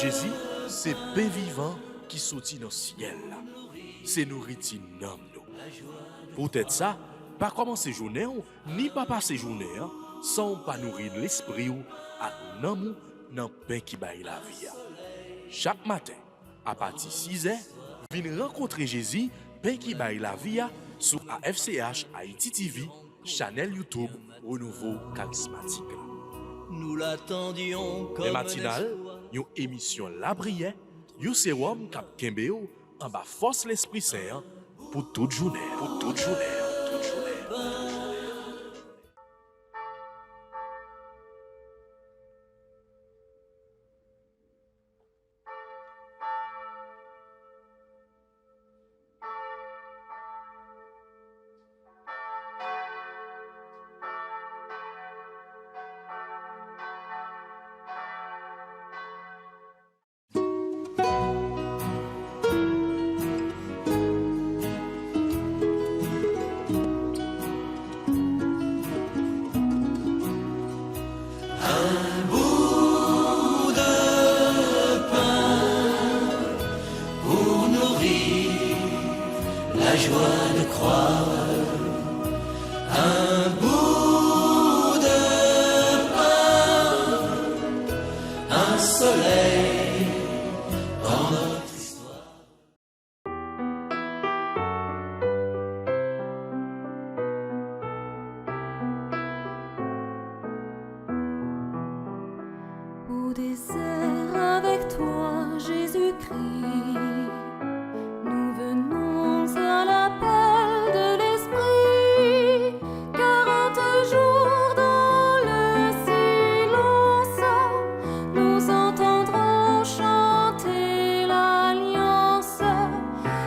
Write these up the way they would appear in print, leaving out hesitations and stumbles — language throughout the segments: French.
Jésus, c'est pain vivant qui sortit dans le ciel. C'est nourriture dans nous. Peut-être ça, pas commencer journée ni pas passer journée sans pas nourrir l'esprit ou à nous dans pain qui baille la vie. Chaque matin, à partir de 6h, venez rencontrer Jésus, pain qui baille la vie sur AFCH Haïti TV, channel YouTube Renouveau Charismatique. Nous l'attendions comme les matinales, une émission La Prière, un sérum cap Kembeo en bas force l'Esprit Saint pour toute journée. La joie de croire, un bout de pain, un soleil dans notre histoire. Au désert avec toi, Jésus-Christ. Nous venons à l'appel de l'Esprit. 40 jours dans le silence, nous entendrons chanter l'alliance.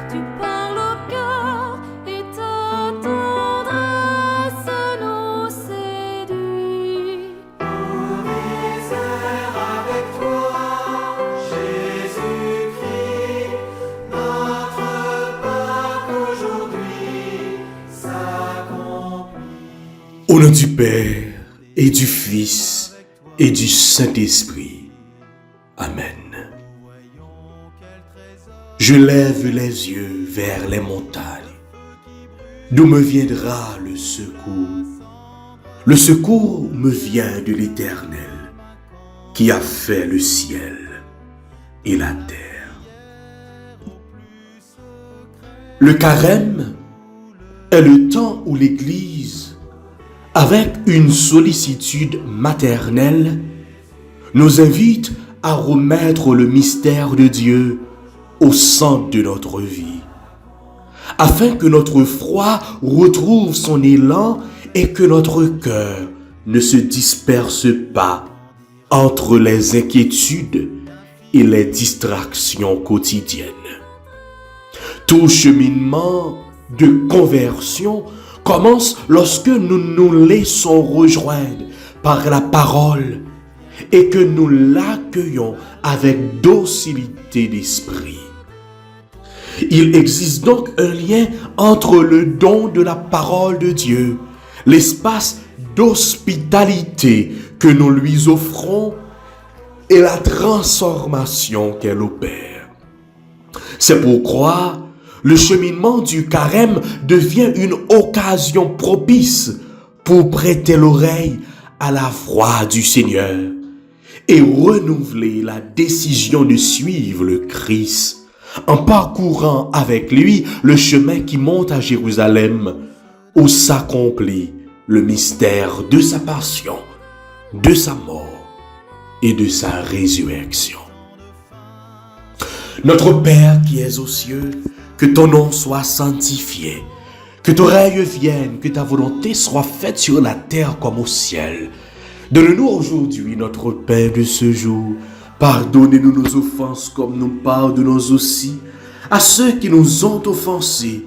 Tu parles au cœur et ta tendresse nous séduit. Au désert avec toi, Jésus-Christ, notre Pâque aujourd'hui s'accomplit. Au nom du Père, et du Fils, et du Saint-Esprit. Amen. Je lève les yeux vers les montagnes. D'où me viendra le secours? Le secours me vient de l'Éternel, qui a fait le ciel et la terre. Le carême est le temps où l'Église, avec une sollicitude maternelle, nous invite à remettre le mystère de Dieu au centre de notre vie, afin que notre foi retrouve son élan et que notre cœur ne se disperse pas entre les inquiétudes et les distractions quotidiennes. Tout cheminement de conversion commence lorsque nous nous laissons rejoindre par la parole et que nous l'accueillons avec docilité d'esprit. Il existe donc un lien entre le don de la parole de Dieu, l'espace d'hospitalité que nous lui offrons et la transformation qu'elle opère. C'est pourquoi le cheminement du carême devient une occasion propice pour prêter l'oreille à la voix du Seigneur et renouveler la décision de suivre le Christ en parcourant avec lui le chemin qui monte à Jérusalem où s'accomplit le mystère de sa passion, de sa mort et de sa résurrection. Notre Père qui es aux cieux, que ton nom soit sanctifié, que ton règne vienne, que ta volonté soit faite sur la terre comme au ciel. Donne-nous aujourd'hui notre pain de ce jour. Pardonnez-nous nos offenses comme nous pardonnons aussi à ceux qui nous ont offensés.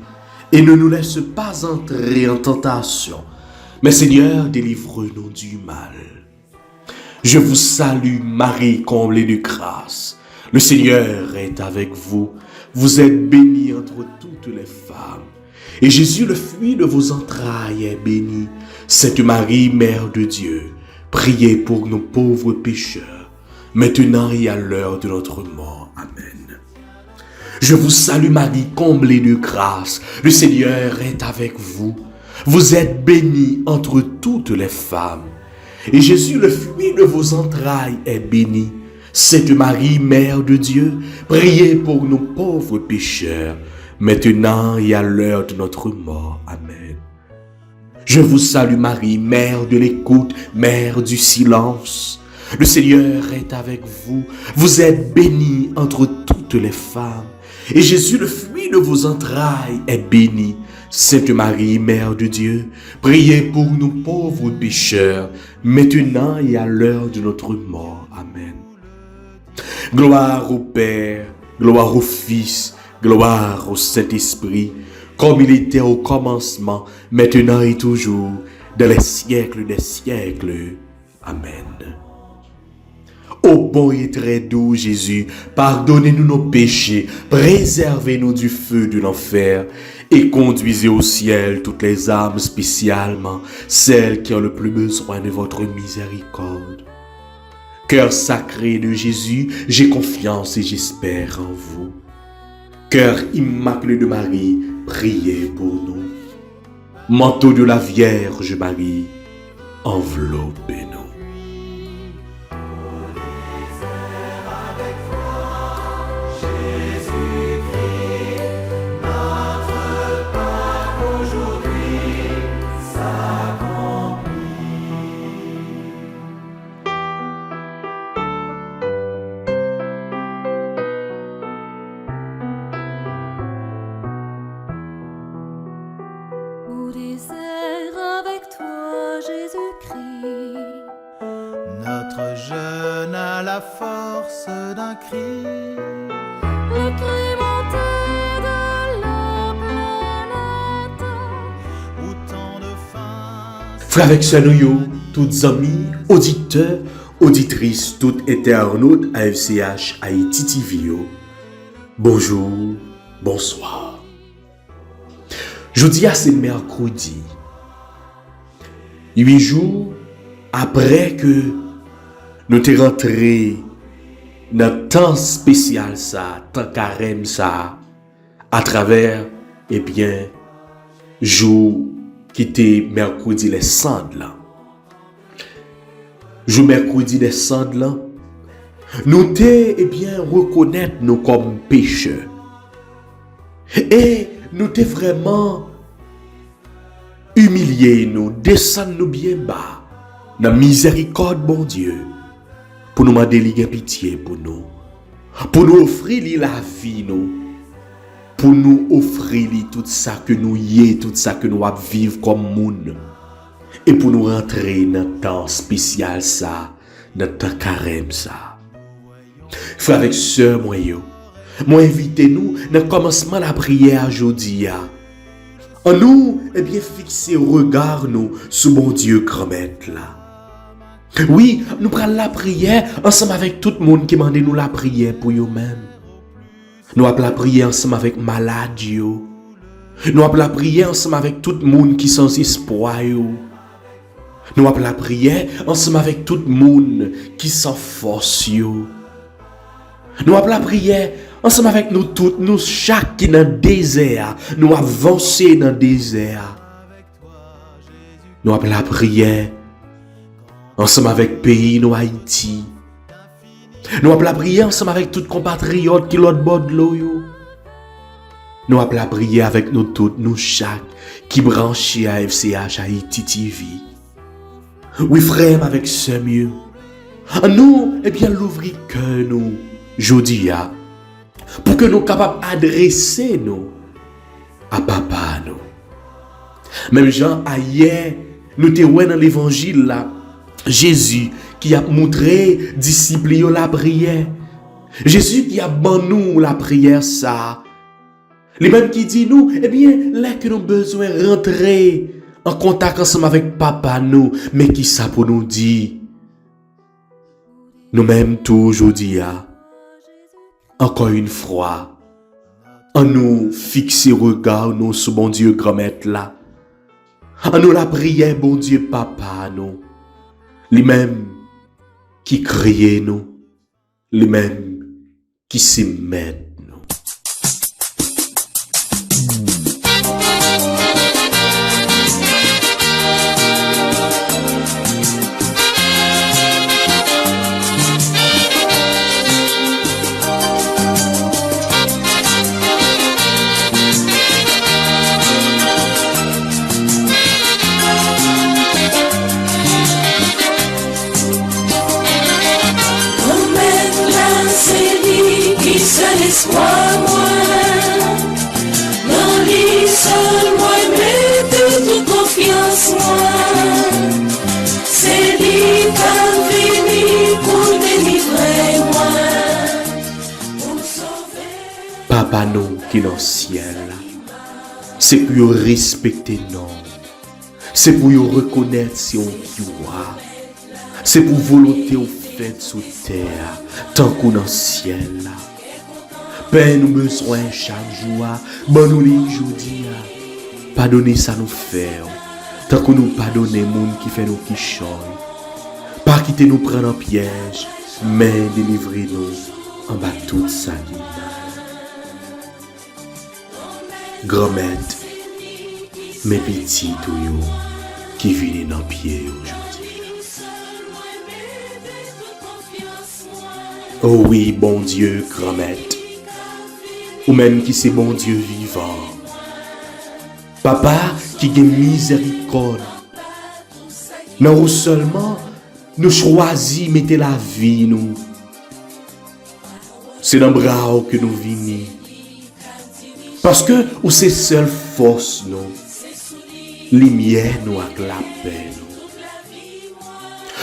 Et ne nous laisse pas entrer en tentation, mais Seigneur, délivre-nous du mal. Je vous salue Marie, comblée de grâce. Le Seigneur est avec vous. Vous êtes bénie entre toutes les femmes. Et Jésus, le fruit de vos entrailles, est béni. Sainte Marie, Mère de Dieu, priez pour nos pauvres pécheurs, maintenant et à l'heure de notre mort. Amen. Je vous salue Marie, comblée de grâce. Le Seigneur est avec vous. Vous êtes bénie entre toutes les femmes. Et Jésus, le fruit de vos entrailles, est béni. Sainte Marie, Mère de Dieu, priez pour nous pauvres pécheurs, maintenant et à l'heure de notre mort. Amen. Je vous salue Marie, Mère de l'écoute, Mère du silence. Le Seigneur est avec vous. Vous êtes bénie entre toutes les femmes. Et Jésus, le fruit de vos entrailles, est béni. Sainte Marie, Mère de Dieu, priez pour nous pauvres pécheurs, maintenant et à l'heure de notre mort. Amen. Gloire au Père, gloire au Fils, gloire au Saint-Esprit, comme il était au commencement, maintenant et toujours, dans les siècles des siècles. Amen. Ô bon et très doux Jésus, pardonnez-nous nos péchés, préservez-nous du feu de l'enfer et conduisez au ciel toutes les âmes, spécialement celles qui ont le plus besoin de votre miséricorde. Cœur sacré de Jésus, j'ai confiance et j'espère en vous. Cœur immaculé de Marie, priez pour nous. Manteau de la Vierge Marie, enveloppez-nous. Au désert avec toi, Jésus-Christ. Notre jeûne a la force d'un cri. Le cri monté de la planète. Où tant de faim. Frères et sœurs, nous, toutes amis, auditeurs, auditrices, toutes internautes AFCH Haïti TV. Bonjour, bonsoir. Jeudi à c'est mercredi. 8 jours après que nous sommes rentrés dans le temps spécial ça, temps carême ça, à travers, jour qui était mercredi les cendres là. Jour mercredi les cendres là, nous reconnaître nous comme pécheurs. Et nous te vraiment humiliés, nous descendre nous bien bas dans la miséricorde bon Dieu pour nous demander pitié pour nous offrir la vie nous, pour nous offrir tout ça que nous y est, tout ça que nous avons vivre comme monde et pour nous rentrer dans le temps spécial ça, dans le temps carême ça. Frère avec sœur moi invitez-nous dans le commencement de la prière aujourd'hui. En nous, fixer regard nous sur mon Dieu grand-maître là. Oui, nous prenons la prière ensemble avec tout le monde qui demande nous la prière pour eux-mêmes. Nous appelons la prière ensemble avec malades. Nous appelons la prière ensemble avec tout le monde qui sans espoir. Nous appelons la prière ensemble avec tout le monde qui sans force. Nous appelons la prière ensemble avec nous tous, nous chaque qui dans le désert, nous avancer dans le désert. Nous appelons la prière ensemble avec le pays, nous Haïti. Nous appelons la prière ensemble avec tous les compatriotes qui l'autre bord de l'eau. Nous appelons la prière avec nous tous, nous chaque qui branchés à FCH Haïti TV. Oui frère avec ce mieux. Nous, l'ouvrir cœur nous, jeudi pour que nous capables d'adresser nous à papa nous. Même Jean hier, nous te voyons dans l'évangile là, Jésus qui a montré disciples la prière. Jésus qui a ban nous la prière ça. Les mêmes qui dit nous, là que nous avons besoin de rentrer en contact ensemble avec papa nous, mais qui ça pour nous dire? Nous-mêmes tout aujourd'hui encore une fois, en nous fixer regard nous sur bon Dieu grand-maître là. En nous la prière bon Dieu papa nous. Les mêmes qui crient nous, les mêmes qui s'émettent. Seul espoir moi, dans lui seul moi, mette toute confiance moi. C'est lui qui a venu pour délivrer moi, pour sauver. Papa nous qui dans le ciel, c'est pour respecter nous, c'est pour reconnaître si on qui voit, c'est pour volonté au fait sous terre, tant qu'on dans le ciel. Père, nous besoin chaque jour, bon nous les aujourd'hui, pardonnez ça nous faire, tant que nous pardonnez monde qui fait nous qui choy, pas quitter nous prendre en piège, mais délivrez-nous en bas tout ça qui mal. Grand-mère, mes petits tuyaux qui viennent dans pied aujourd'hui. Oh oui, bon Dieu, grand-mère. Ou même qui c'est bon Dieu vivant. Papa qui a miséricorde. Non seulement nous choisissons mettre la vie nous. C'est dans le bras que nous venons. Parce que ou c'est seule force nous. Lumière nous avec la paix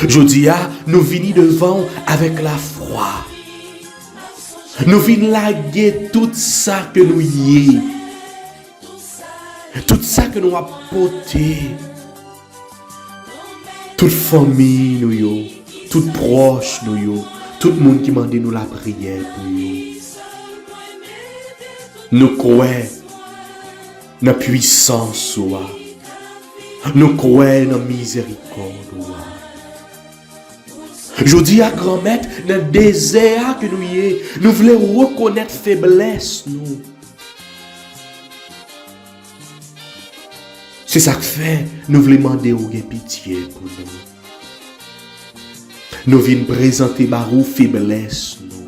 nous. Je dis nous venons devant avec la foi. Nous venons laguer tout ça que nous y est. Tout ça que nous avons porté. Toute famille nous y, tout proche nous y, tout le monde qui m'a dit nous la prière pour nous. Nous croyons dans la puissance. Nous croyons dans la miséricorde. Je dis à grand-mère, dans le désert que nous y est, nous voulons reconnaître faiblesse nous. C'est ça que fait, nous voulons demander au pitié pour nous. Nous venons présenter barou faiblesse nous.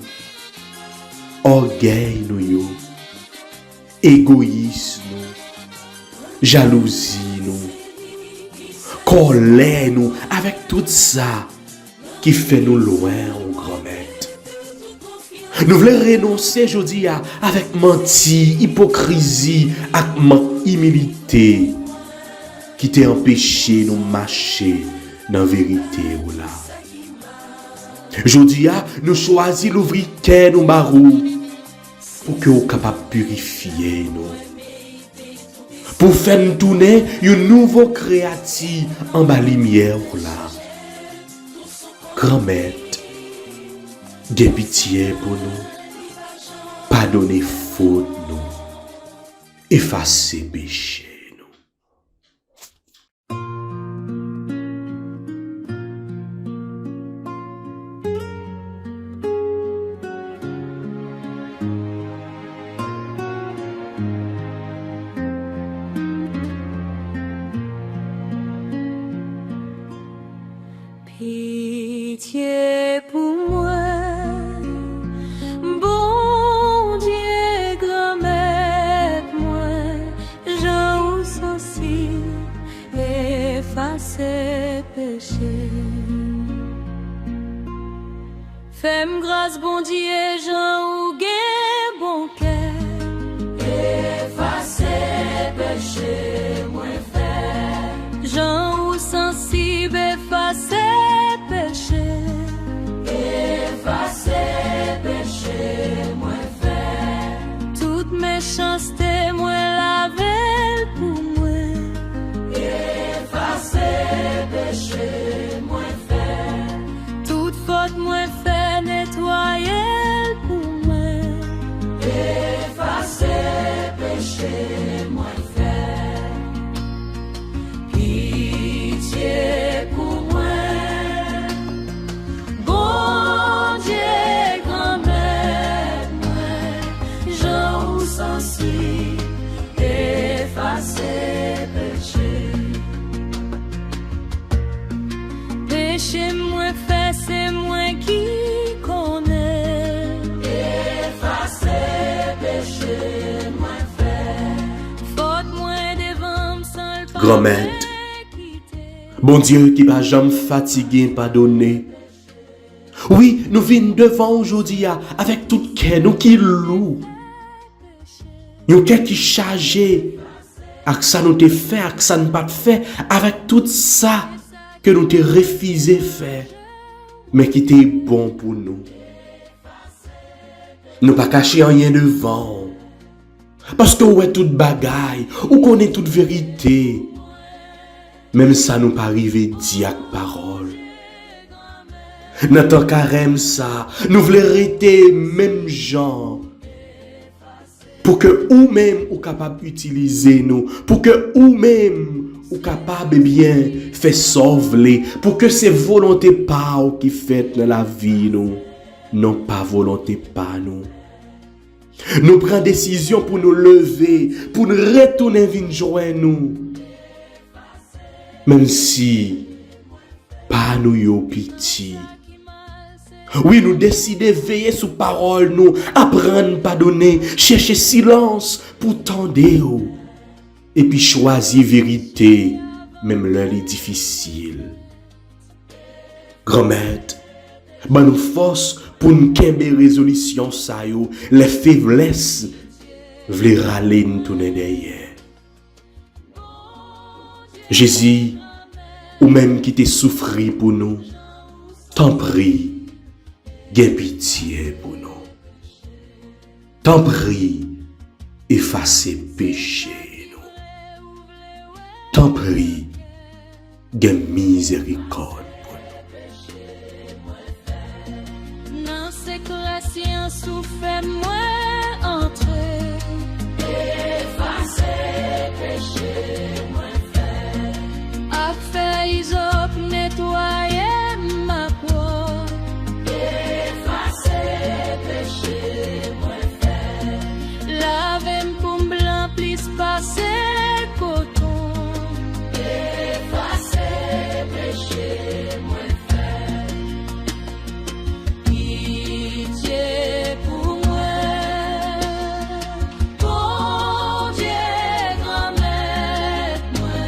Orgueil nous, égoïsme nous, jalousie nous, colère nous, avec tout ça. Qui fait nous loin au grand-mère. Nous voulons renoncer aujourd'hui avec menti, hypocrisie, avec manque humilité qui t'a empêché nous marcher dans la vérité ou là. Aujourd'hui, nous choisissons l'ouvrir cœur nous barou pour que nous capable de purifier nous. Pour faire nous tourner une nouvelle créature en bas lumière ou là. Grand-mère, de pitié pour nous, pardonnez faute nous, effacez péché nous. Pitié pour moi, bon Dieu, grand-mère, moi, j'en sensible, effacer péché. Fais-moi grâce, bon Dieu, j'en gain bon cœur, effacer péché, moi fait. J'en sensible, effacer péché, effacer péché, moi fait. Toute méchanceté, moi laver pour moi, effacer péché, moi fait. Toute faute, moi fait nettoyer pour moi, Grand-mère, bon Dieu qui va jamais fatigué, pardonner. Oui, nous venons devant aujourd'hui avec tout cœur, nous qui lourd. Nous qui chargé, avec ça nous te fait, avec ça nous pas fait, avec tout ça que nous te refusé faire, mais qui était bon pour nous. Nous pas cacher rien devant. Parce que ouais toute bagaille, ou connaît toute vérité. Même ça nous pas arrivé dire parole. Notre carême ça, nous voulons rester même gens. Pour que ou-même ou capable d'utiliser nous, pour que ou-même ou capable bien faire sauver, pour que c'est volonté pas qui fait dans la vie nous, non pas volonté pas nous. Nous prenons décision pour nous lever, pour nous retourner venir joindre nous. Même si pas nous yo pitié. Oui, nous décidons de veiller sur parole, nous apprendre, pardonner, chercher silence pour tendre. Et puis choisir vérité, même l'heure est difficile. Grand-mère, ben nous force pour nous kembe résolution ça yo, les faiblesses, vle râler nous tourner derrière. Jésus, ou même qui te souffri pour nous, t'en prie. Gain pitié pour nous. T'en prie, effacer péché nous. T'en prie, gain miséricorde pour nous. Dans ces classes, souffle moi entrer. Effacer péché moi faire. A fait isop nettoyer ma peau. Lavem pour blanc, plus passer coton. Effacer péché, moins faire. Pitié pour moi. Bon Dieu, grand-mère, moi,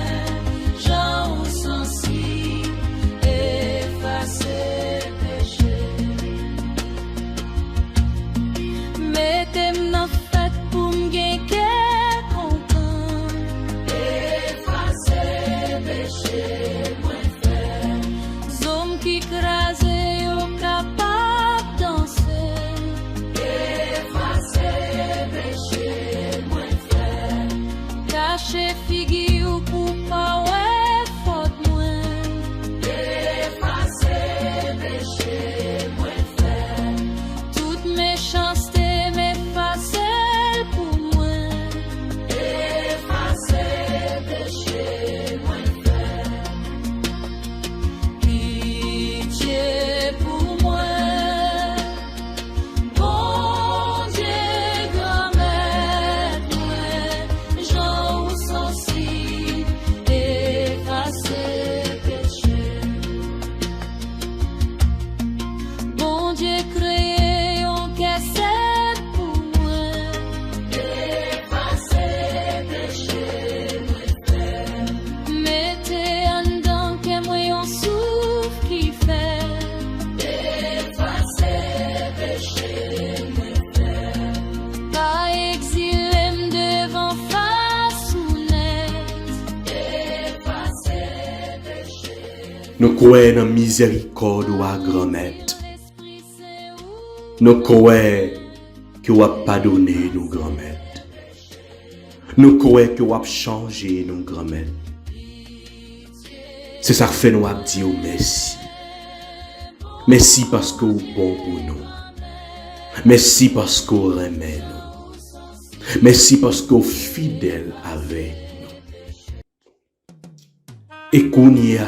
j'en sensible. Effacer péché. Mettez-moi dans fête pour m'gagner content. Effacer péché, moins faire. Zom qui crase au capable danser. Effacer péché, moins faire. Cacher figure pour pas ouais faute moins. Effacer péché, moins faire. Toute méchanceté pour moi, effacer péché, moins faire. Pitié pour moi, bon Dieu, grand-mère, moi, j'en sensible, effacer péché. Bon Dieu, créé en caisse. Nous croyons dans la miséricorde ou à grand-mère. Nous croyons que vous avez pardonné nos grand-mères. Nous croyons que vous avez changé nos grand-mères. C'est ça que fait nous dire merci. Merci parce que vous êtes bon pour nous. Merci parce que vous aimez nous. Merci parce que vous êtes fidèle avec nous. Et qu'on y a,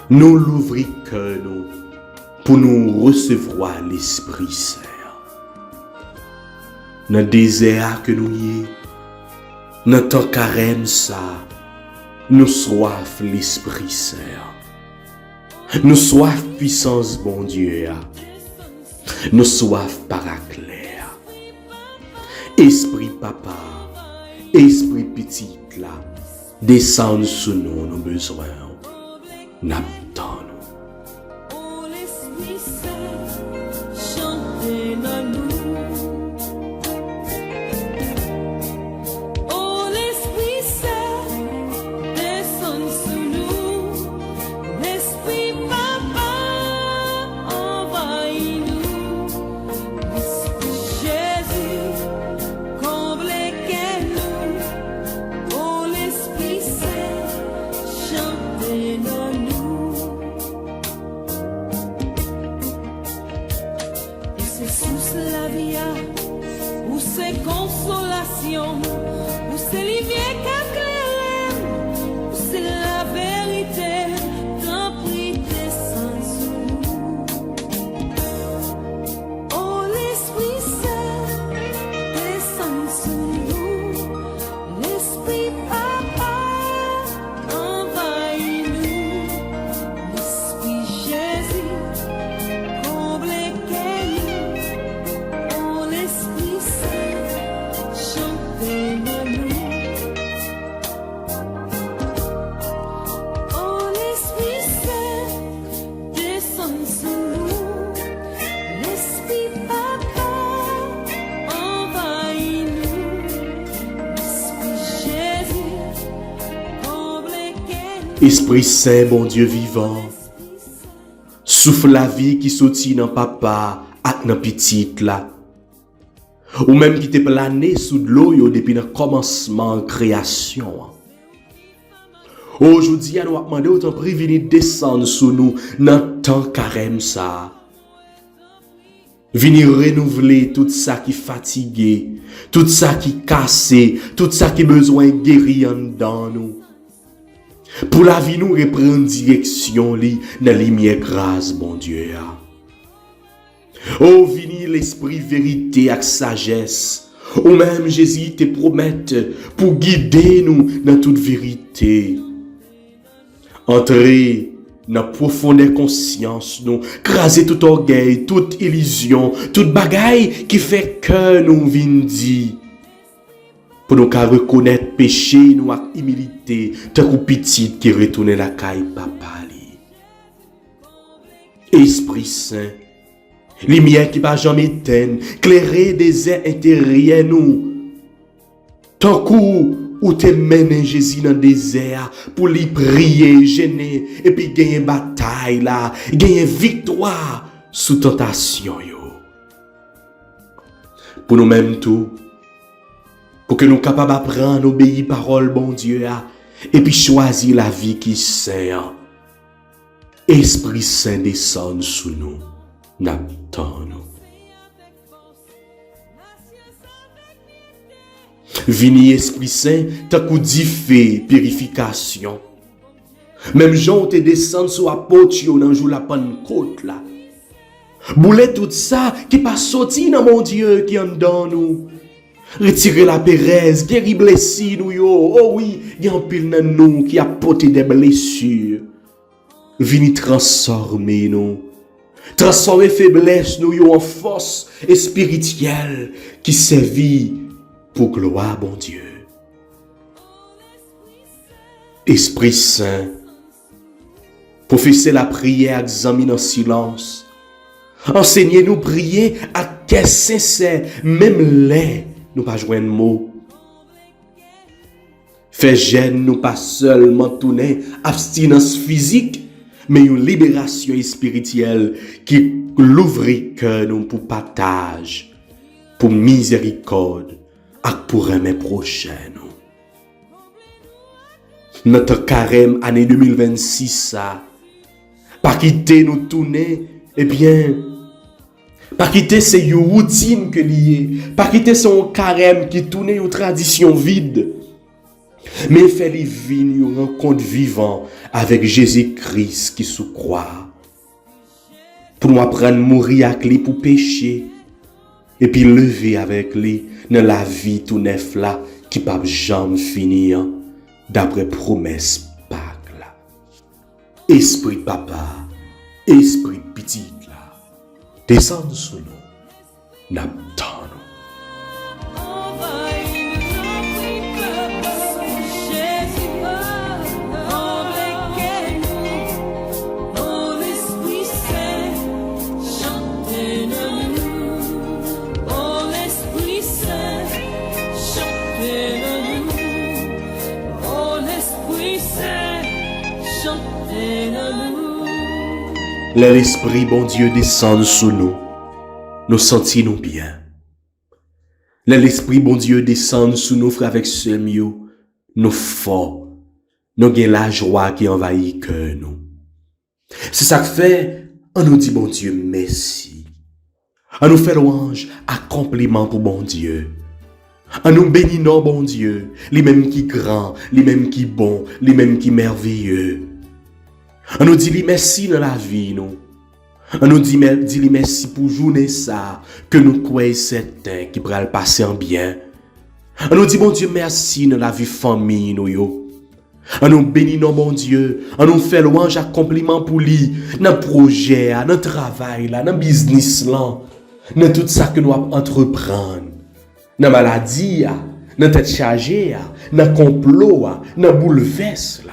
nous l'ouvrir cœur nous pour nous recevoir l'Esprit Saint. Dans le désert que nous y est, dans ton carême ça, nous soif l'Esprit Saint. Nous soif puissance bon Dieu. Nous soif paraclet. Esprit papa, esprit petit là, descend sur nous, nos besoins. N'attends nous. Oh l'Esprit Saint, chantez dans nous. Oh l'Esprit Saint, descend sur nous. L'Esprit Papa, envahit nous. L'Esprit Jésus, comblez nous. Oh l'Esprit Saint, chantez dans nous. Et c'est sous la vie, où c'est consolation, où c'est lumière qu'éclaire, où c'est la vérité, tant pris descend sur nous. Oh l'Esprit Saint, descend sur nous. L'Esprit Papa, envahit nous. L'Esprit Jésus, comblez nous. Oh l'Esprit Saint, chantez nous. Oh l'Esprit Saint, descend sur nous. L'Esprit Papa, envahit nous. L'Esprit Jésus, comblez nous. Esprit Saint, bon Dieu vivant, souffle la vie qui sortit dans papa ak dans petite là. Ou même qui te plané sous de l'eau yo depuis le commencement de création. Aujourd'hui, nous avons demandé autant privilège descendre sur nous dans temps carême ça. Venir renouveler tout ça qui fatigué, tout ça qui cassé, tout ça qui besoin de guérir dans nous. Pour la vie nous reprendre direction li dans la lumière grâce bon Dieu. Oh vini l'esprit vérité avec sagesse. Ou même Jésus te promette pour guider nous dans toute vérité. Entrer dans profonde conscience nous, craser tout orgueil, toute illusion, toute bagaille qui fait que nous vin dit. Pour nous qu'à reconnaître péché nous avec humilité, tant que petite qui retourne la caille papa li. Esprit Saint, lumière qui va jamais éteindre, clairer des airs intérieurs nous. Tant coup où te mène Jésus dans le désert pour lui prier, gêner et puis gagner bataille là, gagner victoire sous tentation yo. Pour nous mêmes tout, pour que nous capables d'apprendre obéir parole bon Dieu et puis choisir la vie qui saint. Esprit Saint descend sous nous, n'attend nous. Vini Esprit Saint, tant qu'on dit fait purification. Même Jean te descend sur apôtre dans jour la Pentecôte là. Boule tout ça qui pas sorti dans mon Dieu qui en dans nous. Retirer la pérèse, guérir blessé nous yo. Oh oui, il y a un pile dans nous qui a porté des blessures. Vini transformer nous. Transformer faiblesse nous yo en force spirituelle qui servit pour gloire bon Dieu. Esprit Saint, professez la prière, examine en silence. Enseignez-nous prier à cœur sincère, même les nous pas joindre mot. Fait gêne nous pas seulement tourner abstinence physique, mais une libération spirituelle qui l'ouvre cœur nous pour partage, pour miséricorde et pour aimer prochain nous. Notre carême année 2026 ça, pas quitter nous tourner, eh bien, pas quitter c'est une routine que lié, pas quitter son carême qui tourne une tradition vide, mais faire les vignes une rencontre vivant avec Jésus-Christ qui sous croix. Pour nous apprendre à mourir avec lui pour pécher, et puis lever avec lui dans la vie tout neuf là qui ne peut jamais finir d'après promesse Pâques là. Esprit papa, esprit petit là, descend sur nous, n'attend nous. Envahis-nous, notre peuple, Jésus. l'Esprit, bon Dieu, descend sous nous. Nous sentons bien. L'Esprit, bon Dieu, descend sous nous, frères avec sœurs, nous forts. Nous avons la joie qui envahit que nous. C'est ça que fait, on nous dit, bon Dieu, merci. On nous fait louange, accomplissement pour bon Dieu. On nous bénit, non, bon Dieu, les mêmes qui grand, les mêmes qui bon, les mêmes qui merveilleux. On nous dit merci dans la vie, nous. On nous dit merci pour journée ça, que nous croyons certain qui pourra le passer en bien. On nous dit, bon Dieu, merci dans la vie famille, nous, yo. On nous bénit, non, bon Dieu. On nous fait louange, accomplissement pour lui, dans le projet, dans le travail, dans le business, dans tout ça que nous entreprendre. Dans la maladie, dans la tête chargée, dans le complot, dans le bouleverse.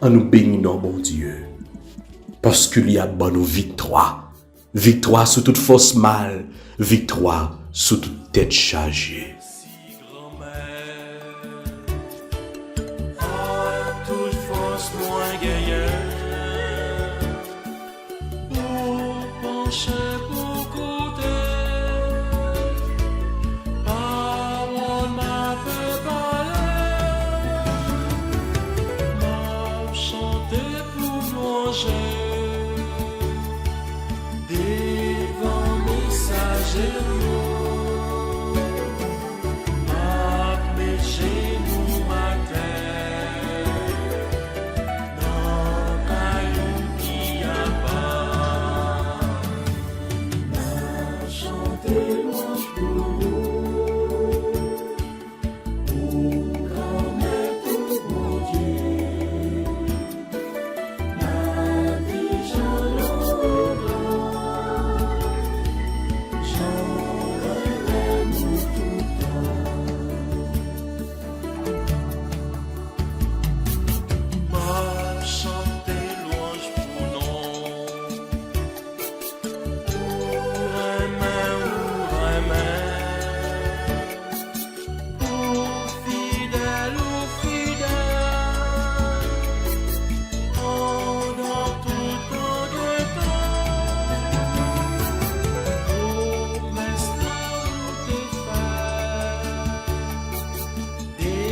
On nous bénit, non, bon Dieu. Parce qu'il y a bonne victoire. Victoire sur toute force mal. Victoire sur toute tête chargée. Toute force moins gagnée. Pour pencher pour côté. Parole m'a préparé. M'a chanté pour manger. Devant messager.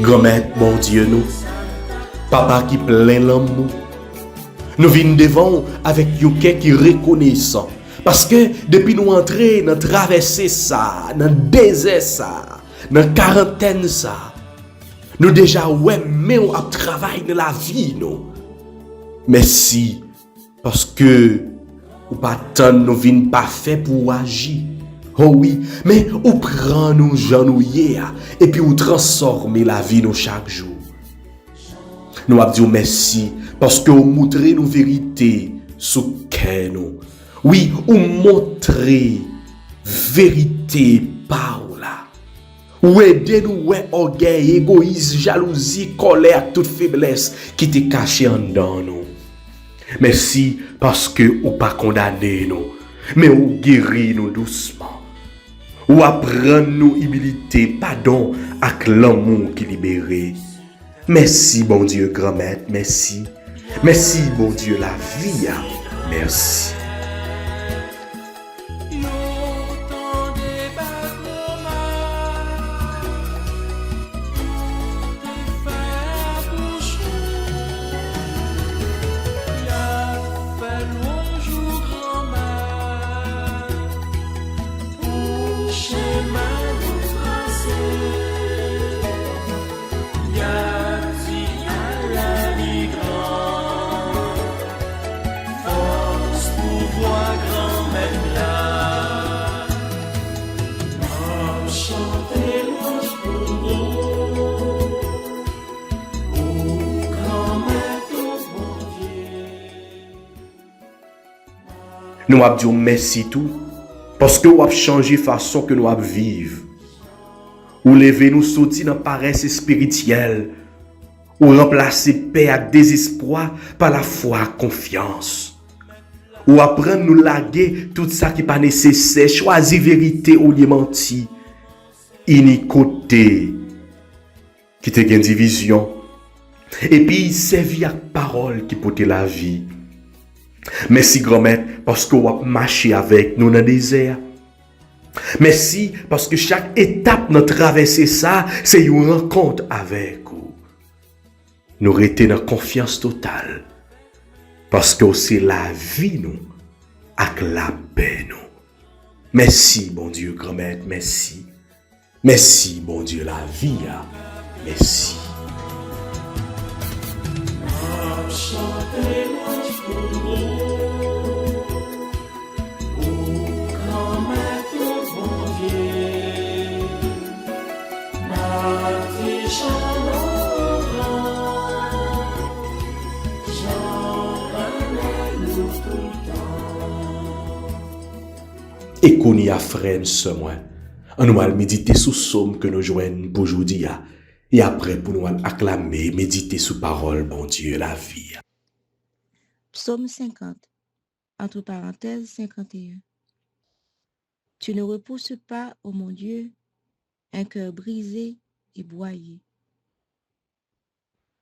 Grand-mère, bon Dieu, nous. Papa qui plein l'amour. Nous venons devant avec un cœur qui reconnaissant. Parce que depuis nous entrer dans traverser ça, dans désert ça, dans quarantaine ça, nous déjà ouais mais on a travaillé dans la vie nous. Merci parce que ou pas tant nous venons pas fait pour agir. Oh oui, mais ou prend nous gens nous hier et puis ou transformer la vie nous chaque jour. Nous avons dit merci parce que vous montrez nos vérités sous cœur nous. Oui, ou montrer vérité par là. Ou aider nous, ouais, orgueil, égoïsme, jalousie, colère, toute faiblesse qui te cachée en dedans nous. Merci parce que ou pas condamné nous, mais ou guéri nous doucement. Ou apprendre nous humilité, pardon, avec l'amour qui libéré. Merci, bon Dieu, grand-mère, merci. Merci, bon Dieu, la vie, merci. Nous avons dit merci tout, parce que vous avez changé la façon que nous avons vivre. Ou lever nous sortir dans la paresse spirituelle, ou remplacer paix et désespoir par la foi et confiance. Ou apprendre nous laguer tout ça qui n'est pas nécessaire, choisir vérité ou lieu menti, iniquité, qui te gagne division, et puis servir avec parole qui porte la vie. Merci grand-mère parce que vous avez marché avec nous dans le désert. Merci parce que chaque étape notre traversée ça, c'est une rencontre avec vous. Nous restons dans confiance totale parce que c'est la vie nous avec la paix nous. Merci bon Dieu grand-mère, merci. Merci bon Dieu la vie. Merci. Chantez louange pour vous, grand maître bon Dieu, Marty Chalon, Jean nous tout le temps. Et qu'on y a frère ce mois. On nous va méditer sous somme que nous joignons pour aujourd'hui. Et après, pour nous acclamer, méditer sous parole, bon Dieu, la vie. Psaume 50, entre parenthèses 51. Tu ne repousses pas, ô mon Dieu, un cœur brisé et broyé.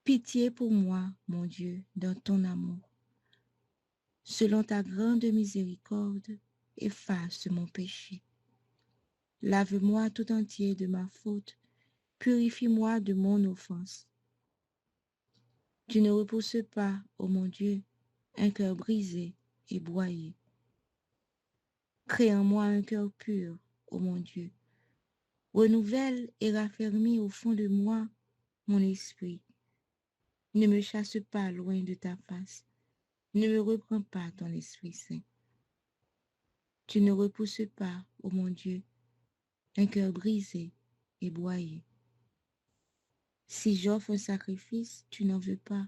Pitié pour moi, mon Dieu, dans ton amour. Selon ta grande miséricorde, efface mon péché. Lave-moi tout entier de ma faute, purifie-moi de mon offense. Tu ne repousses pas, ô mon Dieu, un cœur brisé et broyé. Crée en moi un cœur pur, ô mon Dieu. Renouvelle et raffermis au fond de moi mon esprit. Ne me chasse pas loin de ta face. Ne me reprends pas ton Esprit Saint. Tu ne repousses pas, ô mon Dieu, un cœur brisé et broyé. Si j'offre un sacrifice, tu n'en veux pas.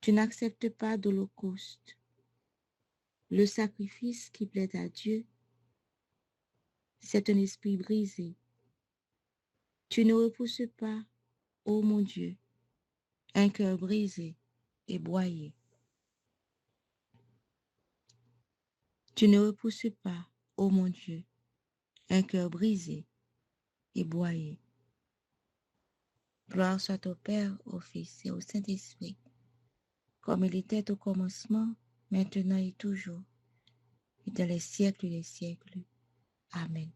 Tu n'acceptes pas d'holocauste. Le sacrifice qui plaît à Dieu, c'est un esprit brisé. Tu ne repousses pas, ô mon Dieu, un cœur brisé et broyé. Tu ne repousses pas, ô mon Dieu, un cœur brisé et broyé. Gloire soit au Père, au Fils et au Saint-Esprit, comme il était au commencement, maintenant et toujours, et dans les siècles des siècles. Amen.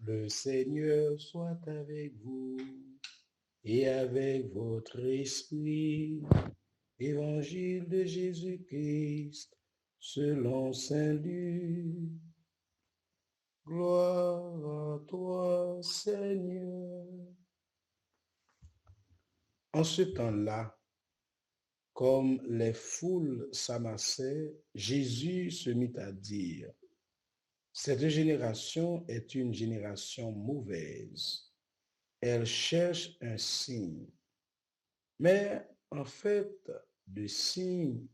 Le Seigneur soit avec vous et avec votre esprit. Évangile de Jésus-Christ selon saint Luc. Gloire à toi, Seigneur. En ce temps-là, comme les foules s'amassaient, Jésus se mit à dire: cette génération est une génération mauvaise. Elle cherche un signe. Mais en fait, de signe,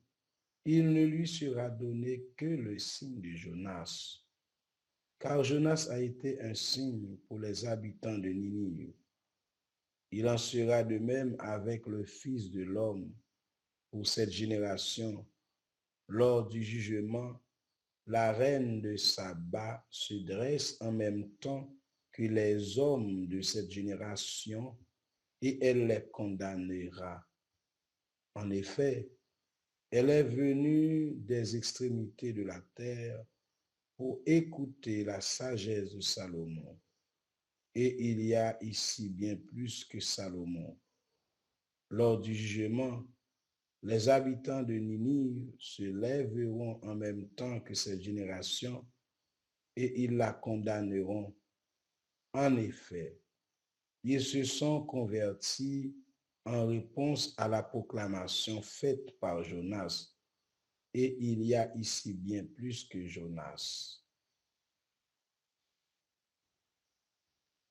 il ne lui sera donné que le signe de Jonas. Car Jonas a été un signe pour les habitants de Ninive. Il en sera de même avec le Fils de l'homme pour cette génération. Lors du jugement, la reine de Saba se dresse en même temps que les hommes de cette génération et elle les condamnera. En effet, elle est venue des extrémités de la terre pour écouter la sagesse de Salomon. Et il y a ici bien plus que Salomon. Lors du jugement, les habitants de Ninive se lèveront en même temps que cette génération et ils la condamneront. En effet, ils se sont convertis en réponse à la proclamation faite par Jonas. Et il y a ici bien plus que Jonas.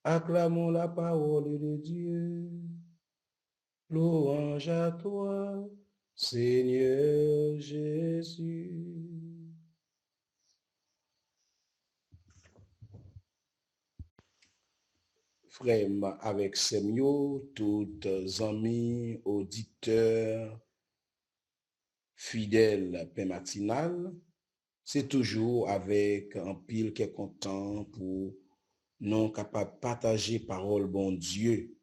Acclamons la parole de Dieu. Louange à toi, Seigneur Jésus. Frère, avec Semio, toutes amis, auditeurs, fidèles, pain matinal, c'est toujours avec un pile qui est content pour nous capables de partager parole bon Dieu.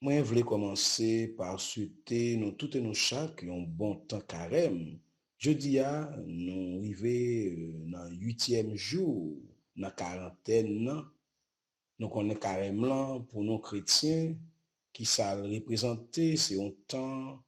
Moi, je voulais commencer par souhaiter nous toutes et nous chaque un bon temps carême. Jeudi, nous arrivons dans le 8e jour, dans la quarantaine. Nous connaissons carême là pour nos chrétiens qui ça représenter, c'est un temps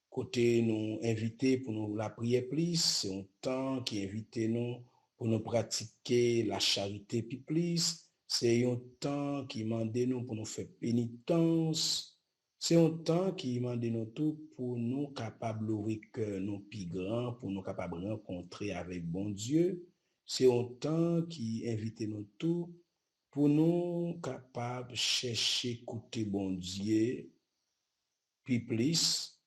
côté nous inviter pour nous la prière plus, c'est un temps qui invite nous pour nous pratiquer la charité plus, c'est un temps qui demande nous pour nous faire pénitence, c'est un temps qui demande nous tout pour nous capables d'ouvrir nos plus grands, pour nous capables de rencontrer avec bon Dieu, c'est un temps qui invite nous tout pour nous capables de chercher écouter bon Dieu puis plus.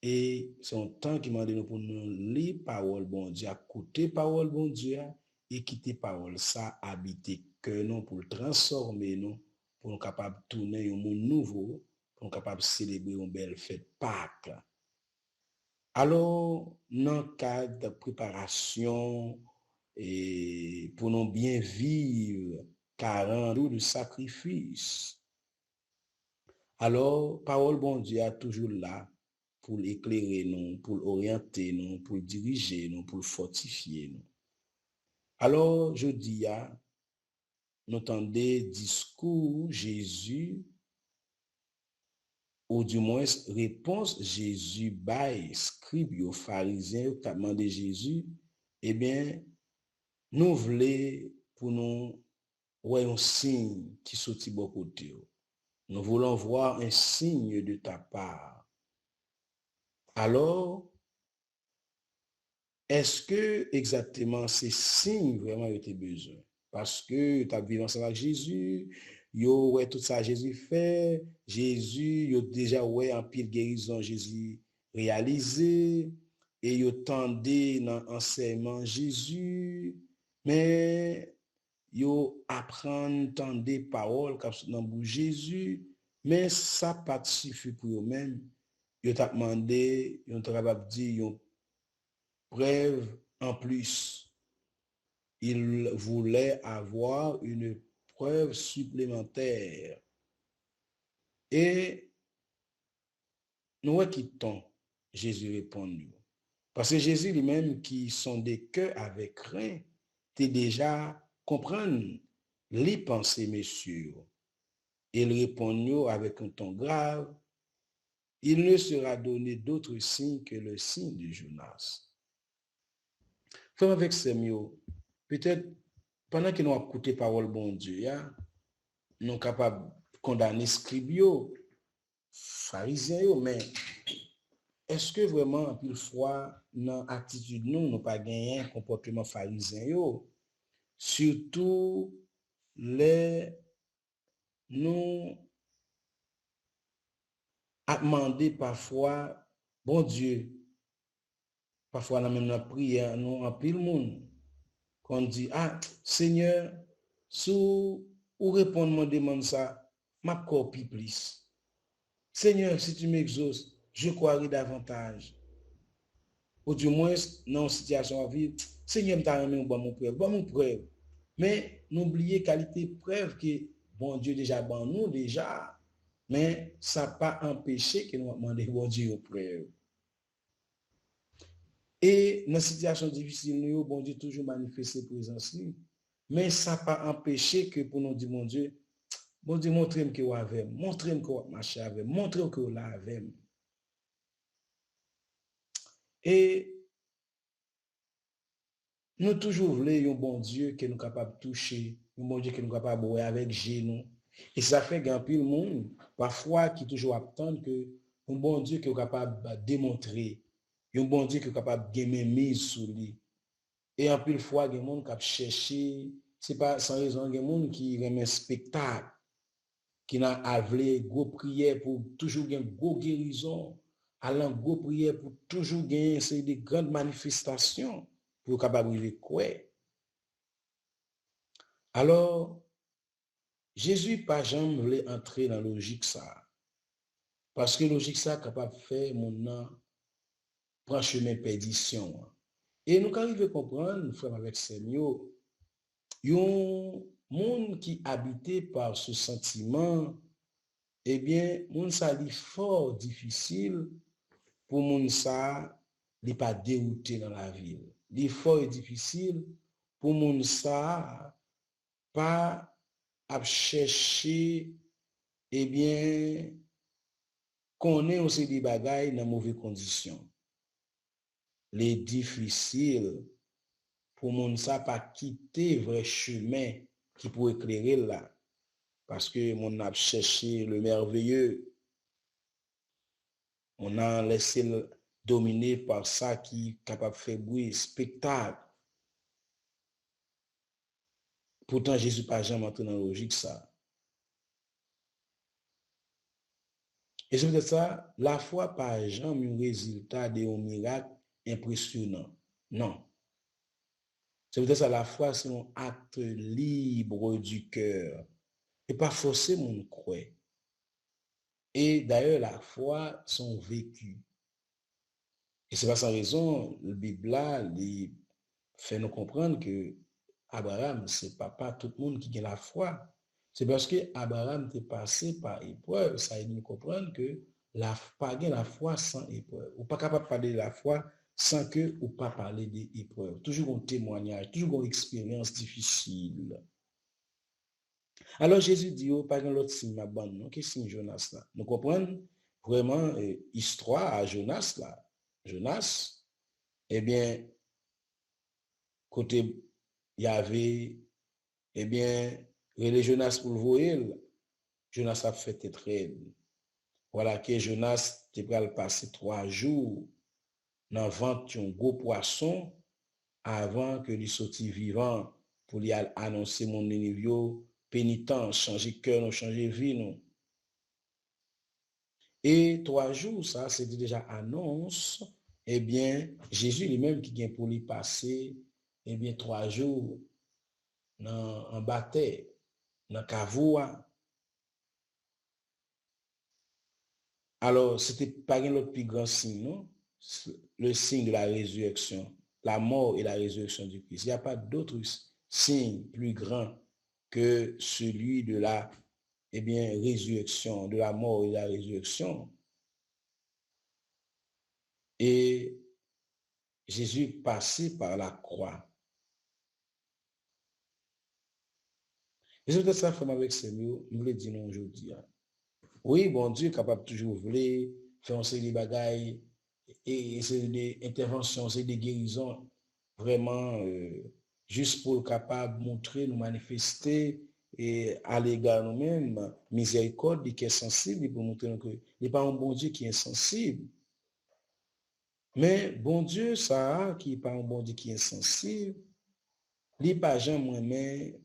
Et c'est un temps qui m'a donné pour nous lire parole bon Dieu, écouter parole bon Dieu et quitter parole ça, habiter que nous pour le transformer nous, pour nous capables de tourner un monde nouveau, pour nous capables de célébrer une belle fête Pâques. Alors, dans le cadre de préparation et pour nous bien vivre 40 jours de sacrifice, alors, parole bon Dieu est toujours là pour l'éclairer nous, pour l'orienter nous, pour le diriger nous, pour le fortifier nous. Alors, je dis, nous entendons discours Jésus, ou du moins réponse Jésus by scribes aux pharisiens qui ont demandé Jésus, eh bien, nous voulons pour nous voir un signe qui sortit de côté. Nous voulons voir un signe de ta part. Alors, est-ce que exactement ces signes vraiment étaient besoin? Parce que tu as vécu ensemble avec Jésus, yo ouais tout ça Jésus fait, Jésus yo déjà ouais en pile guérison Jésus réalisé et yo tendé dans enseignement Jésus, mais yo apprendre tendé paroles dans bouche Jésus, mais ça pas suffit pour eux même. Yo t'a demandé, yo t'a capable dire yon preuve en plus. Il voulait avoir une preuve supplémentaire. Et nous quittons, Jésus répond. Parce que Jésus lui-même qui sont des cœurs avec crainte, t'es déjà comprendre les pensées, messieurs. Il répond avec un ton grave. Il ne sera donné d'autre signe que le signe de Jonas. Comme avec ces mots, peut-être pendant que nous avons écouté parole bon Dieu, nous sommes capables de condamner scribes, pharisiens, mais est-ce que vraiment, une fois, dans l'attitude, nous n'avons pas gagné un comportement pharisien, surtout les nous a demandé parfois, bon Dieu, parfois dans même la prière, nous en pile monde, qu'on dit, Seigneur, sous ou répondre mon demande ça, m'a copie plus. Seigneur, si tu m'exauces, je croirai davantage. Ou du moins, dans une situation à vivre, Seigneur, m't'a remis mon preuve. Mais n'oubliez qualité preuve que bon Dieu déjà bon nous déjà, mais ça n'a pas empêché que nous demandions bon Dieu preuve. Et dans une situation difficile, nous, bon Dieu toujours manifesté présence, mais ça n'a pas empêché que pour nous dire, mon Dieu, montrez-moi que vous avez, montrez-moi que vous marchez avec, montrez-moi que vous l'avez. Et nous toujours voulons un bon Dieu qui nous capable de toucher, un bon Dieu qui nous capable de voir avec genoux. Et ça fait qu'un peu le monde, parfois, qui toujours attend que un bon Dieu qui est capable de démontrer, un bon Dieu qui est capable de gagner mise sur lui. Et un peu de fois, il y a des gens qui cherchent c'est pas sans raison qu'il y a des gens qui remet spectacle, qui n'a avlé gros prière pour toujours gagner gros guérison, allant gros prière pour toujours gagner c'est des grandes manifestations pour capable de quoi. Alors Jésus pas jamais voulait entrer dans la logique ça. Parce que logique ça capable de faire mon nom prend chemin perdition. Et nous arrivons à comprendre, frère avec Seigneur, yon monde qui habité par ce sentiment, eh bien, moun ça li fort difficile pour moun ça li pas dérouté dans la ville. Li fort difficile pour moun ça pas à chercher, eh bien, connaît aussi des bagailles dans mauvaises conditions. Les difficiles pour moun ça pas quitter vrai chemin qui pourrait éclairer là. Parce que mon a cherché le merveilleux. On a laissé le dominer par ça qui est capable de faire bruit, spectacle. Pourtant, Jésus n'a jamais entré dans la logique ça. Et c'est peut-être ça, la foi pas jamais un résultat d'un miracle impressionnant. Non. C'est peut-être ça, la foi, c'est un acte libre du cœur. Et pas forcément croire. Et d'ailleurs, la foi, son vécu. Et c'est pas sans raison, la Bible là, il fait nous comprendre que Abraham, c'est pas tout le monde qui a la foi. C'est parce que Abraham est passé par épreuve, ça aide nous comprendre que pas la foi sans épreuve. Ou pas capable de parler de la foi sans que ou pas parler des épreuves. Toujours un témoignage, toujours une expérience difficile. Alors Jésus dit, oh, pas l'autre signe ma bande, non? Qu'est-ce que Jonas là? Nous comprenons vraiment histoire à Jonas là. Jonas, eh bien, côté il y avait, eh bien, les Jonas pour le voir, Jonas a fait être elle. Voilà que Jonas devrait passer 3 jours dans le ventre d'un gros poisson avant que lui sorti vivant pour lui annoncer mon Nénivio pénitent, changer cœur, changer vie. Non. Et 3 jours, ça, c'était déjà annonce, eh bien, Jésus lui-même qui vient pour lui passer, eh bien, 3 jours en bataille, dans Kavoua. Alors, c'était pas l'autre plus grand signe, non? Le signe de la résurrection, la mort et la résurrection du Christ. Il n'y a pas d'autre signe plus grand que celui de la résurrection, de la mort et de la résurrection. Et Jésus passait par la croix. Et c'est peut-être ça, frère, avec ces mots, nous le disons aujourd'hui. Oui, bon Dieu est capable toujours vouloir faire un série de bagailles et c'est des interventions, c'est des guérisons vraiment juste pour capable montrer, nous manifester et à l'égard nous-mêmes, miséricorde qui est sensible pour montrer que il n'est pas un bon Dieu qui est insensible. Mais bon Dieu, ça, qui n'est pas un bon Dieu qui est insensible, il n'est pas jamais,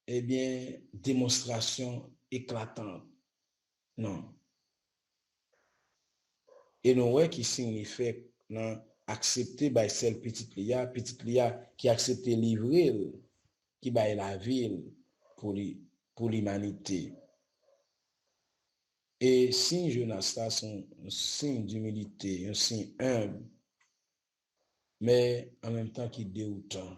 eh bien, démonstration éclatante. Non. Et nous, ouais, qui signifie non, accepter by celle petite lia qui accepte livrer, qui baille la ville pour l'humanité. Et signe Jonas, c'est un signe d'humilité, un signe humble, mais en même temps qui déroutant.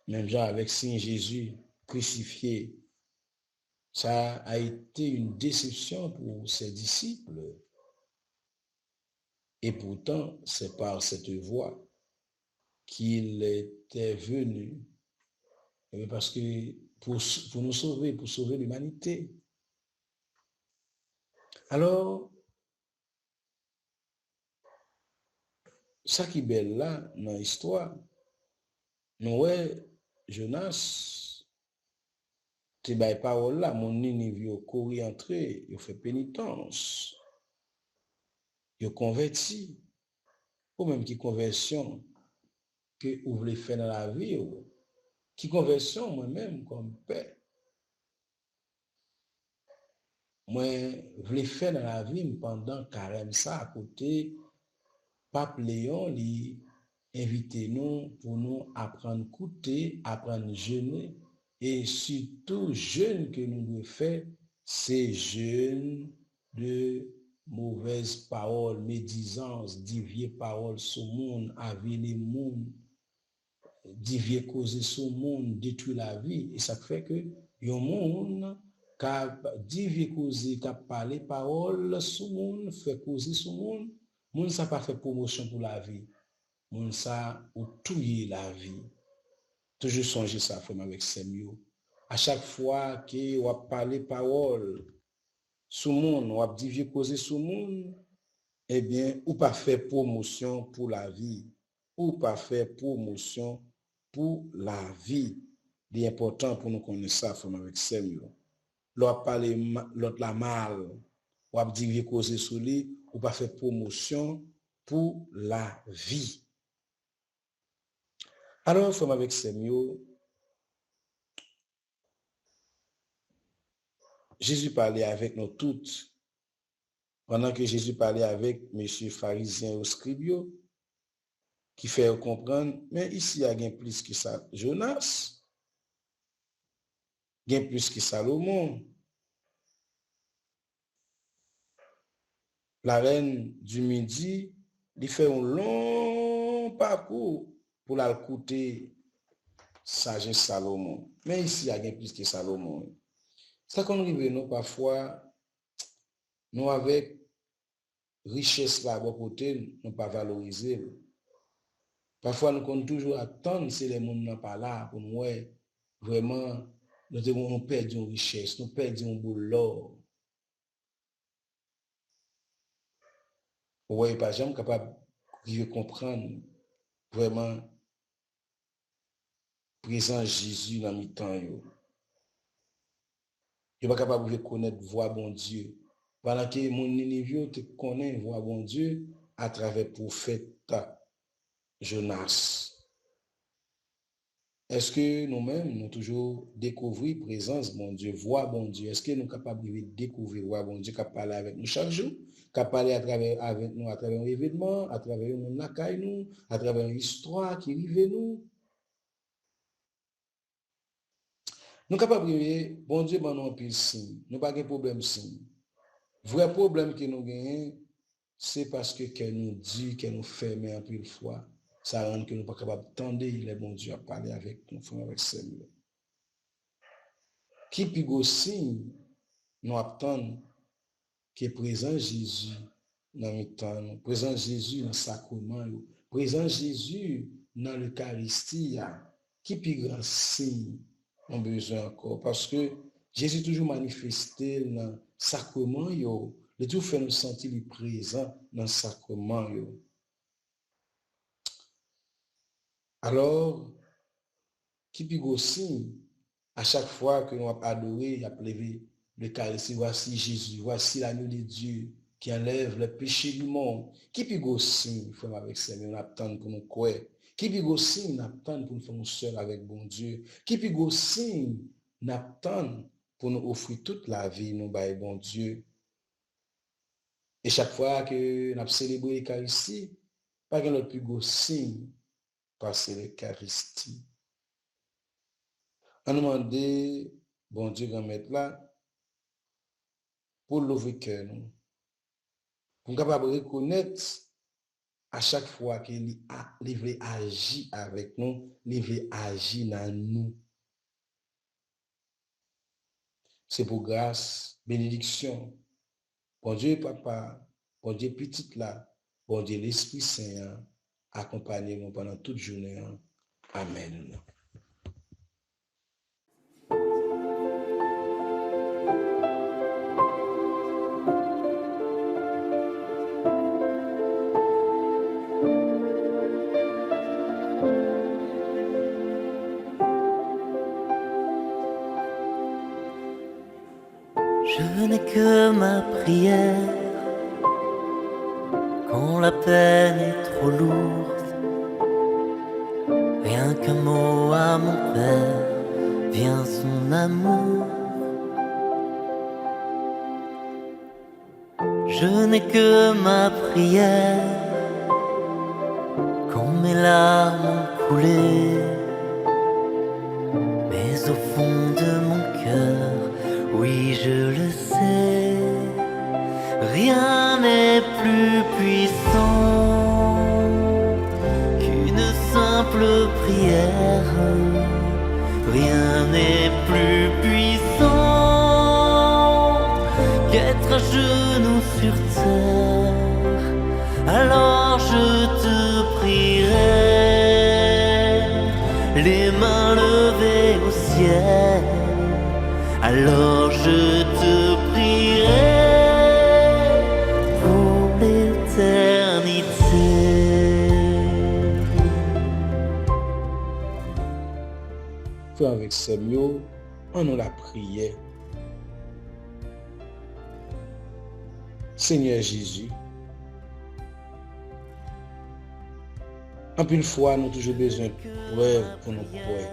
Même genre avec signe Jésus crucifié, ça a été une déception pour ses disciples. Et pourtant, c'est par cette voie qu'il était venu, parce que pour nous sauver, pour sauver l'humanité. Alors, ça qui est belle là, dans l'histoire, nous, ouais, Jonas, te bail parole là, mon Nénivio courir entrer, il fait pénitence, il converti, ou même qui conversion que vous voulez faire dans la vie, Qui conversion moi-même comme père. Moi, vle faire dans la vie pendant carême ça à côté, Pape Léon lui invité nous pour nous apprendre à écouter, apprendre à jeûner et surtout jeûne que nous devons faire, c'est jeûne de mauvaises paroles, médisances, divier paroles sur le monde, aviler le monde, divier causer sur le monde, détruire la vie. Et ça fait que y a un monde qui divier causer, qui parler paroles sur le monde, fait causer sur le monde, moun ça pas fait promotion pour la vie. Moun ça ou touyer la vie. Toujours songer ça frère avec Samuel. À chaque fois que on parler parole sur monde, on divier causer sur monde, eh bien, ou pas faire promotion pour la vie, ou pas faire promotion pour la vie. C'est important pour nous connaître ça frère avec Samuel. L'on parler l'autre la mal, ou divier causer sur lui, ou pas faire promotion pour la vie. Alors, frère avec Samuel, Jésus parlait avec nous toutes. Pendant que Jésus parlait avec M. pharisien ou scribio, qui fait comprendre, mais ici, il y a bien plus que ça. Jonas, bien plus que Salomon. La reine du midi, il fait un long parcours pour l'écouter sagesse Salomon. Mais ici, il y a bien plus que Salomon. Ça qu'on arrive, nous, parfois, nous, avec richesse là, bon côté, nous pas valoriser. Parfois, nous comptons toujours attendre si les gens n'ont pas là pour nous, vraiment, nous perdons une richesse, nous perdons un boulot. Ouais, par exemple, capable de comprendre vraiment présent Jésus dans le temps. Je ne suis pas capable de connaître la voix bon Dieu. Pendant que mon Ninive te connaît la voix bon Dieu à travers le prophète Jonas. Est-ce que nous-mêmes, nous toujours découvrir la présence de bon Dieu, voix bon Dieu? Est-ce que nous sommes capables de découvrir la voix bon Dieu qui parle avec nous chaque jour? Qui parle avec nous à travers un événement, à travers un accueil nous, à travers une histoire qui arrive nous? Nous sommes capables de bon Dieu, nous avons un signe. Nous n'avons pas de problème signe. Le vrai problème que nous gagnons, c'est parce que nous dit, que nous fermons un peu de foi. Ça rend que nous ne sommes pas capables d'attendre les bon Dieu à parler avec nous, avec Seigneur. Qui plus signe, nous attendons que présent Jésus dans le temps, présent Jésus dans le sacrement, présent Jésus dans l'Eucharistie, qui plus grand signe ont besoin encore, parce que Jésus toujours manifesté dans le sacrement, il toujours fait nous sentir le présent dans le sacrement. Alors, qui puis signe, à chaque fois que nous avons adoré, appelé l'Eucharistie, voici Jésus, voici l'agneau de Dieu qui enlève le péché du monde. Qui puis signe, frère avec Seigneur, on attend pour nous croire. Qui puis signe, on attend pour nous faire seul avec bon Dieu. Qui puis signe, on attend pour nous offrir toute la vie, nous bailler bon Dieu. Et chaque fois que nous avons célébré l'Eucharistie, pas qu'un autre plus gros signe, passer l'Eucharistie. On demande, bon Dieu, grand maître là, pour l'ouvrir cœur nous, pour capable reconnaître à chaque fois qu'il veut agir avec nous, il veut agir dans nous. C'est pour grâce, bénédiction. Bon Dieu, papa, bon Dieu, petite là, bon Dieu, l'Esprit Saint, accompagnez-nous pendant toute journée. Amen. Je n'ai que ma prière quand la peine est trop lourde. Rien qu'un mot à mon Père vient son amour. Je n'ai que ma prière quand mes larmes ont coulé. Mais au fond de mon cœur, oui je le sais, rien n'est plus puissant qu'une simple prière. Rien n'est plus puissant qu'être à genoux sur terre. Alors je te prierai, les mains levées au ciel. Alors je te prierai pour l'éternité. Frère avec Samuel, on nous la prière. Seigneur Jésus, en pile fois, nous avons toujours besoin de preuves pour nous croire.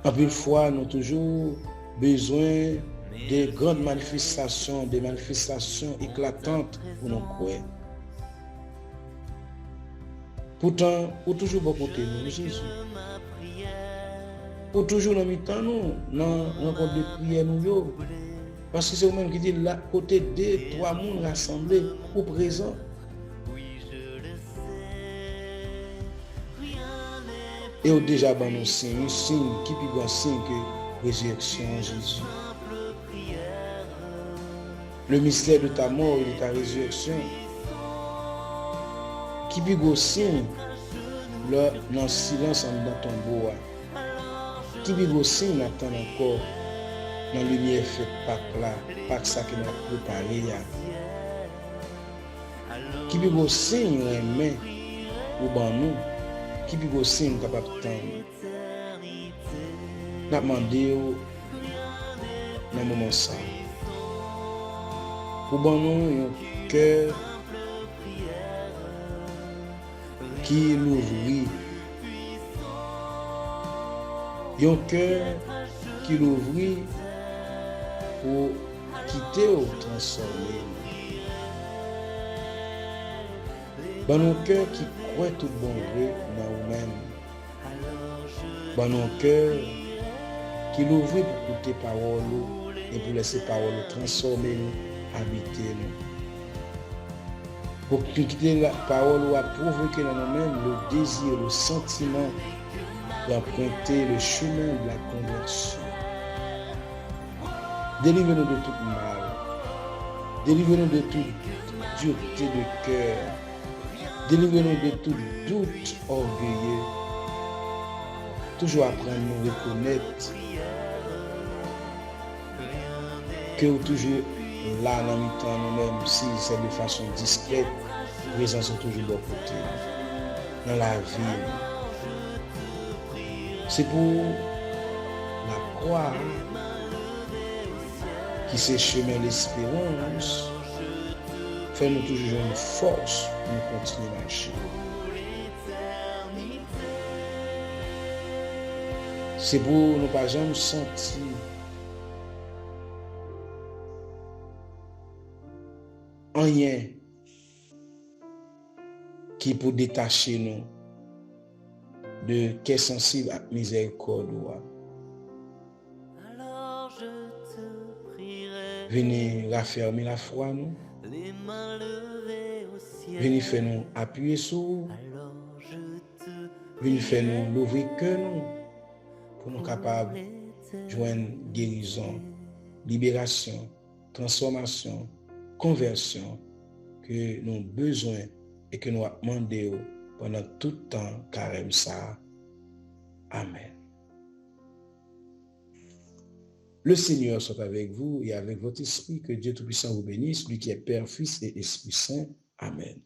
En pile fois, nous avons toujours besoin de grandes manifestations, des manifestations éclatantes pour nous croire. Pourtant, ou toujours bon côté nous, Jésus. Ou toujours dans mi-temps nous, dans rencontre de prière nous. Parce que c'est vous-même qui dit là, côté 2, 3 monde rassemblés ou présents. Et au déjà ben nous signe, un signe qui peut grand signe que résurrection en Jésus. Le mystère de ta mort et de ta résurrection. Qui peut grand signe là dans le silence dans ton bois. Qui peut grand signe attend encore dans la lumière faite Pâques là, Pâques ça qui m'a préparé. Qui peut grand signe main ou ban nous. Qui peut aussi nous capable de temps. N'a demandé dans le moment ça. Pour nous un cœur qui l'ouvrit. Un cœur qui l'ouvrit pour quitter ou transformer. Dans nos cœurs qui croient tout bon vrai dans nous-mêmes. Dans nos cœurs qui l'ouvrent pour écouter parole et pour laisser parole transformer nous, habiter nous. Pour quitter la parole ou à provoquer dans nous-mêmes le désir, le sentiment d'emprunter le chemin de la conversion. Délivrez-nous de tout mal. Délivrez-nous de toute dureté de cœur. Délivrez-nous de tout doute orgueilleux. Toujours apprendre à nous reconnaître que toujours là dans le temps nous-mêmes, si c'est de façon discrète, présence est toujours de côté. Dans la vie. C'est pour la croix qui c'est chemin l'espérance. Fais-nous toujours une force pour nous continuer à marcher. C'est pour nous pas jamais sentir rien qui peut détacher nous de qu'est sensible à miséricorde. Venez raffermir la foi nous. Venez faire nous appuyer sur vous. Venez faire nous l'ouvrir cœur nous pour nous capables de joindre guérison, libération, transformation, conversion que nous avons besoin et que nous avons demandé pendant tout le temps carême ça. Amen. Le Seigneur soit avec vous et avec votre esprit. Que Dieu Tout-Puissant vous bénisse, lui qui est Père, Fils et Esprit Saint. Amen.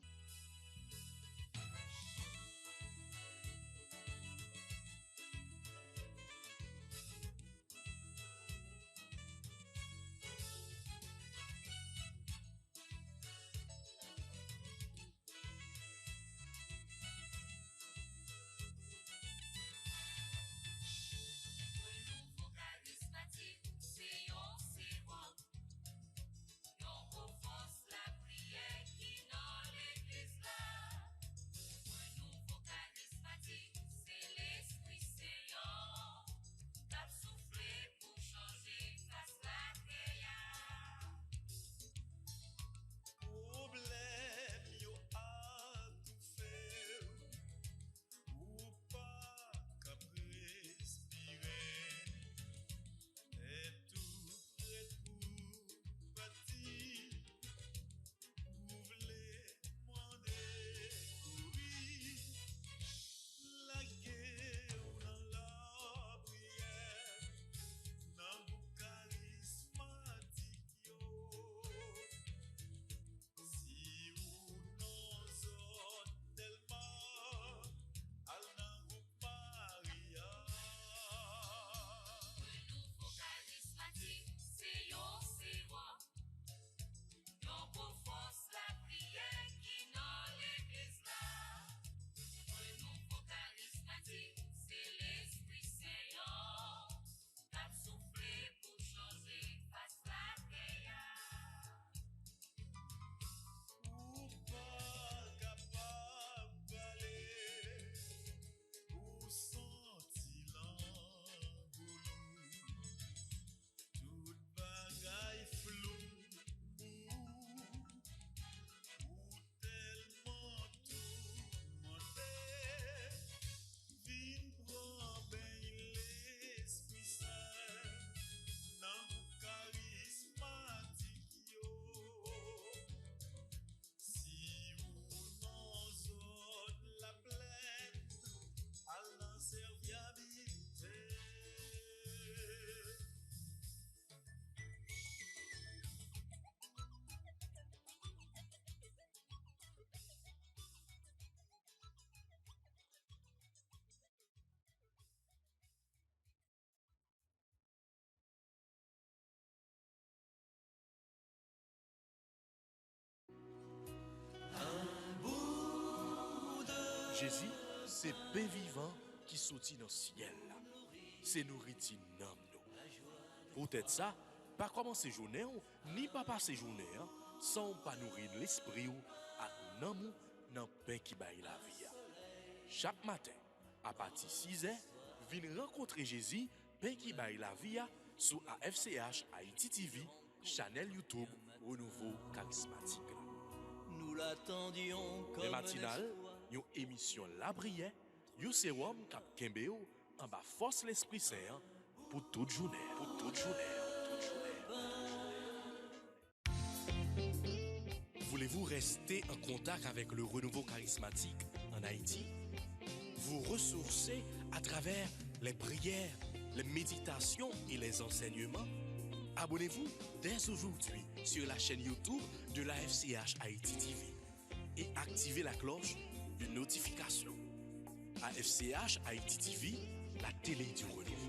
Jésus, c'est pain vivant qui sortit dans le ciel. C'est nourriture nam nous. Peut-être ça, pas commencer journée ni pas passer journée sans pas nourrir l'esprit ou à nan dans pain qui baille la vie. Chaque matin, à partir de 6h, viens rencontrer Jésus, pain qui baille la vie sur AFCH Haïti TV, channel YouTube Renouveau Charismatique. Nous l'attendions comme Les matinales, une émission La Brière, un sérum cap Kembeo, en bas force l'Esprit Saint pour toute journée. Pour toute journée. Voulez-vous rester en contact avec le renouveau charismatique en Haïti? Vous ressourcer à travers les prières, les méditations et les enseignements? Abonnez-vous dès aujourd'hui sur la chaîne YouTube de la FCH Haïti TV et activez la cloche de notification. AFCH Haïti TV, la télé du renouveau.